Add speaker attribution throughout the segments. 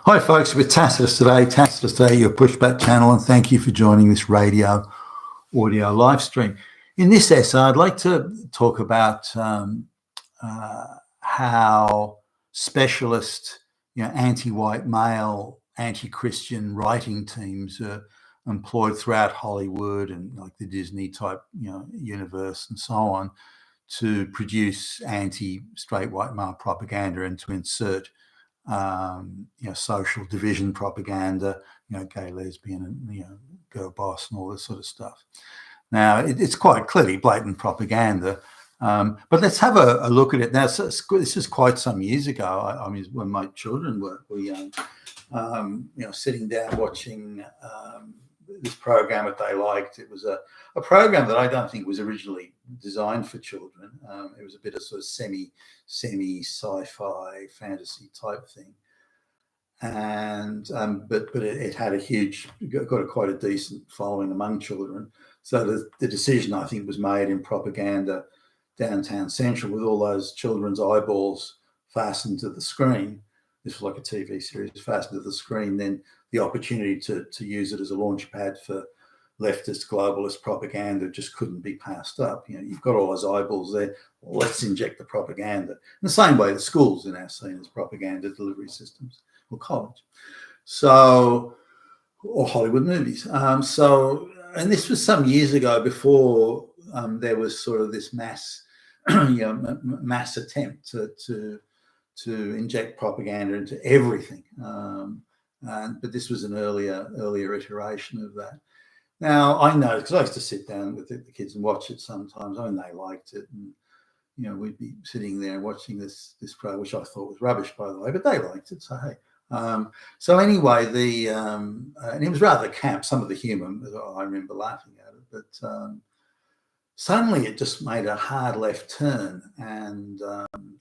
Speaker 1: Hi, folks, with Tacitus Today. Tacitus Today, your pushback channel, and thank you for joining this radio audio live stream. In this essay, I'd like to talk about how specialist, anti-white male, anti-Christian writing teams are employed throughout Hollywood and like the Disney type, universe and so on, to produce anti-straight white male propaganda and to insert social division propaganda, gay, lesbian, and girl boss and all this sort of stuff. Now, it's quite clearly blatant propaganda, but let's have a look at it. Now, this is quite some years ago. I mean, when my children were young, sitting down watching this program that they liked. It was a program that I don't think was originally designed for children. It was a bit of sort of semi sci-fi fantasy type thing, and but it had got quite a decent following among children. So the decision, I think, was made in propaganda downtown Central with all those children's eyeballs fastened to the screen. This was like a TV series fastened to the screen. Then the opportunity to use it as a launch pad for leftist globalist propaganda just couldn't be passed up. You've got all those eyeballs there. Well, let's inject the propaganda. In the same way the schools are now seen as propaganda delivery systems, or college. So, or Hollywood movies. And this was some years ago, before there was sort of this mass attempt to inject propaganda into everything. But this was an earlier iteration of that. Now, I know, because I used to sit down with the kids and watch it sometimes. I mean, they liked it. And, we'd be sitting there watching this program, which I thought was rubbish, by the way, but they liked it. So, hey. So anyway, and it was rather camp, some of the humour. I remember laughing at it. But suddenly it just made a hard left turn, and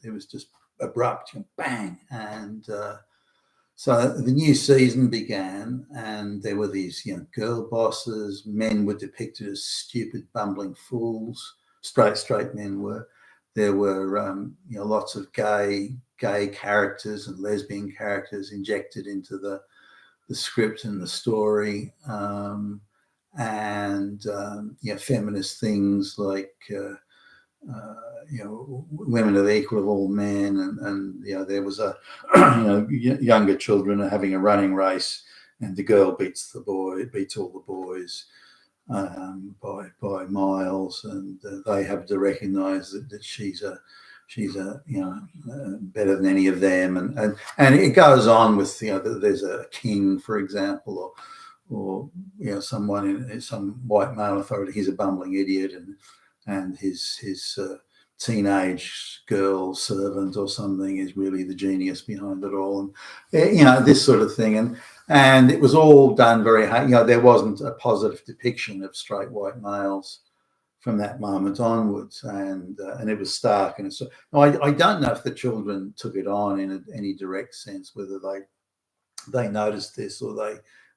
Speaker 1: it was just abrupt, bang. And so the new season began, and there were these girl bosses. Men were depicted as stupid, bumbling fools. Straight men were. There were lots of gay characters and lesbian characters injected into the script and the story, and feminist things like women are the equal of all men, and there was a younger children are having a running race, and the girl beats all the boys by miles, and they have to recognize that she's better than any of them, and it goes on with there's a king, for example, or someone in some white male authority. He's a bumbling idiot, and his teenage girl servant or something is really the genius behind it all, and this sort of thing, and it was all done very hard. There wasn't a positive depiction of straight white males from that moment onwards, and it was stark. And so I don't know if the children took it on in any direct sense, whether they noticed this or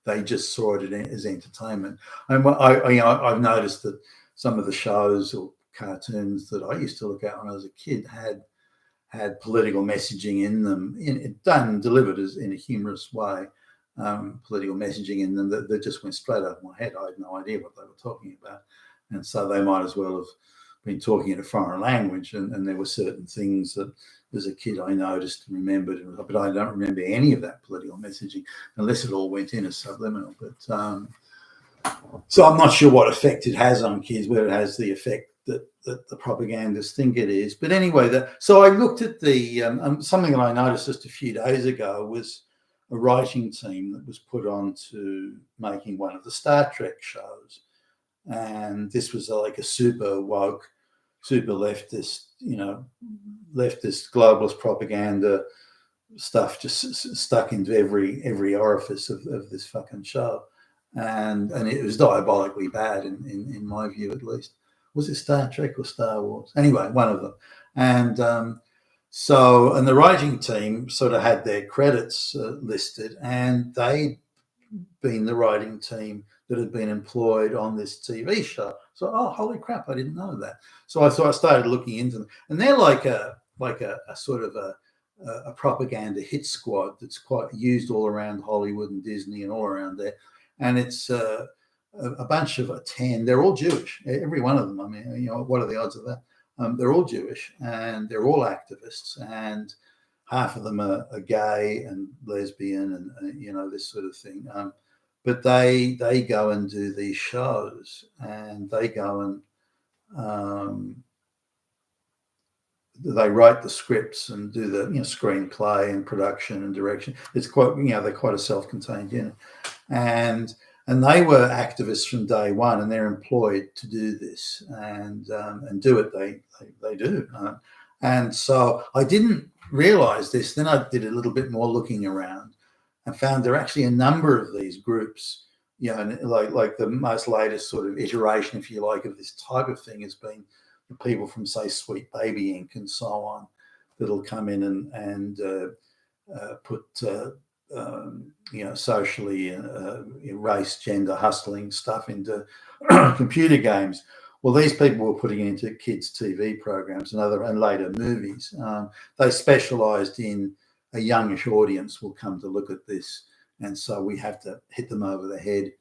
Speaker 1: they just saw it as entertainment. And I've noticed that some of the shows or cartoons that I used to look at when I was a kid had political messaging in them, delivered as in a humorous way. Political messaging in them that just went straight over my head. I had no idea what they were talking about. And so they might as well have been talking in a foreign language. And there were certain things that as a kid I noticed and remembered, but I don't remember any of that political messaging unless it all went in as subliminal. But so I'm not sure what effect it has on kids, whether it has the effect that the propagandists think it is. But anyway, so I looked at something that I noticed just a few days ago was a writing team that was put on to making one of the Star Trek shows. And this was like a super woke, super leftist, leftist globalist propaganda stuff just stuck into every orifice of this fucking show. And it was diabolically bad in my view, at least. Was it Star Trek or Star Wars? Anyway, one of them. And and the writing team sort of had their credits listed, and they'd been the writing team that had been employed on this TV show. So, holy crap, I didn't know that. So I started looking into them, and they're like a sort of a a propaganda hit squad that's quite used all around Hollywood and Disney and all around there, and it's a bunch of 10. They're all Jewish, every one of them. I mean, you know, what are the odds of that? They're all Jewish and they're all activists, and half of them are gay and lesbian and you know, this sort of thing. But they go and do these shows, and they go and they write the scripts and do the, you know, screenplay and production and direction. It's quite, you know, they're quite a self-contained unit, and they were activists from day one, and they're employed to do this and do it. They do, and so I didn't realize this. Then I did a little bit more looking around and found there are actually a number of these groups. You know, and like the most latest sort of iteration, if you like, of this type of thing has been the people from, say, Sweet Baby Inc. and so on, that'll come in and put you know, socially race, gender hustling stuff into computer games. Well, these people were putting it into kids' TV programs and later movies. They specialised in a youngish audience will come to look at this, and so we have to hit them over the head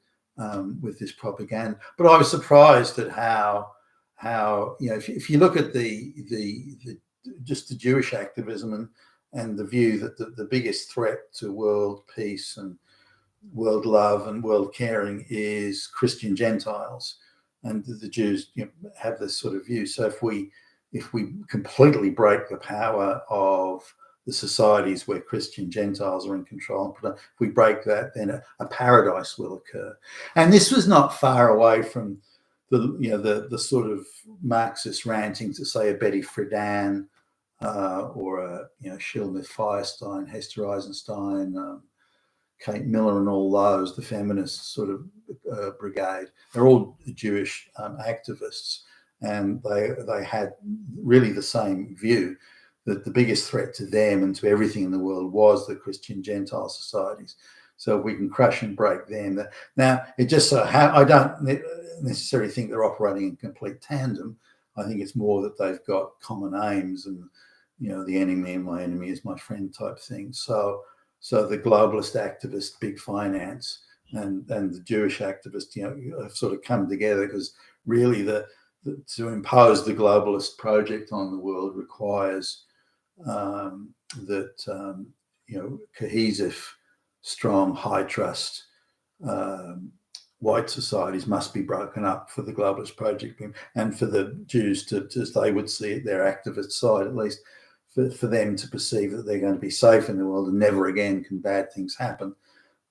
Speaker 1: with this propaganda. But I was surprised at how you know, if you look at the just the Jewish activism and the view that the biggest threat to world peace and world love and world caring is Christian Gentiles, and the Jews, you know, have this sort of view. So if we completely break the power of the societies where Christian Gentiles are in control, if we break that, then a paradise will occur. And this was not far away from the sort of Marxist ranting to, say, a Betty Friedan or a, you know, Shilmith Firestein, Hester Eisenstein, Kate Miller, and all those, the feminist sort of brigade. They're all Jewish activists, and they had really the same view, that the biggest threat to them and to everything in the world was the Christian Gentile societies. So if we can crush and break them. Now, it just so I don't necessarily think they're operating in complete tandem. I think it's more that they've got common aims, and, you know, the enemy and my enemy is my friend type thing. So the globalist activist, big finance, and the Jewish activist, you know, have sort of come together, because really to impose the globalist project on the world requires that you know, cohesive, strong, high trust white societies must be broken up for the globalist project, and for the Jews to, as they would see it, their activist side at least, for them to perceive that they're going to be safe in the world and never again can bad things happen,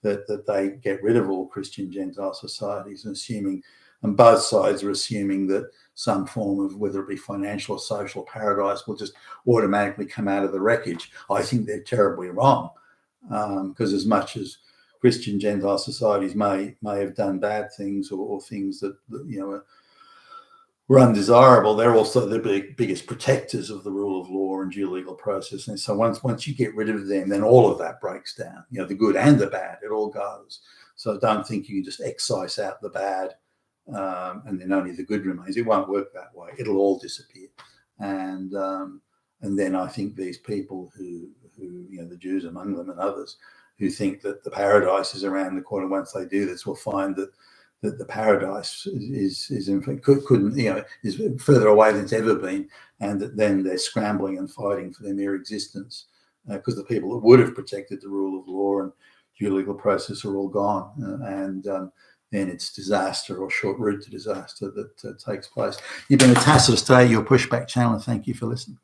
Speaker 1: that they get rid of all Christian Gentile societies, and both sides are assuming that some form of, whether it be financial or social paradise, will just automatically come out of the wreckage. I think they're terribly wrong, because as much as Christian Gentile societies may have done bad things or things that, you know, were undesirable, they're also the biggest protectors of the rule of law and due legal process. And so once you get rid of them, then all of that breaks down. You know, the good and the bad, it all goes. So don't think you can just excise out the bad and then only the good remains. It won't work that way. It'll all disappear. And then I think these people who, you know, the Jews among them and others, who think that the paradise is around the corner, once they do this, will find that the paradise is in fact couldn't, you know, is further away than it's ever been, and that then they're scrambling and fighting for their mere existence, because the people that would have protected the rule of law and due legal process are all gone, and then it's disaster or short route to disaster that takes place. You've been a Tacitus today, your Pushback channel, and thank you for listening.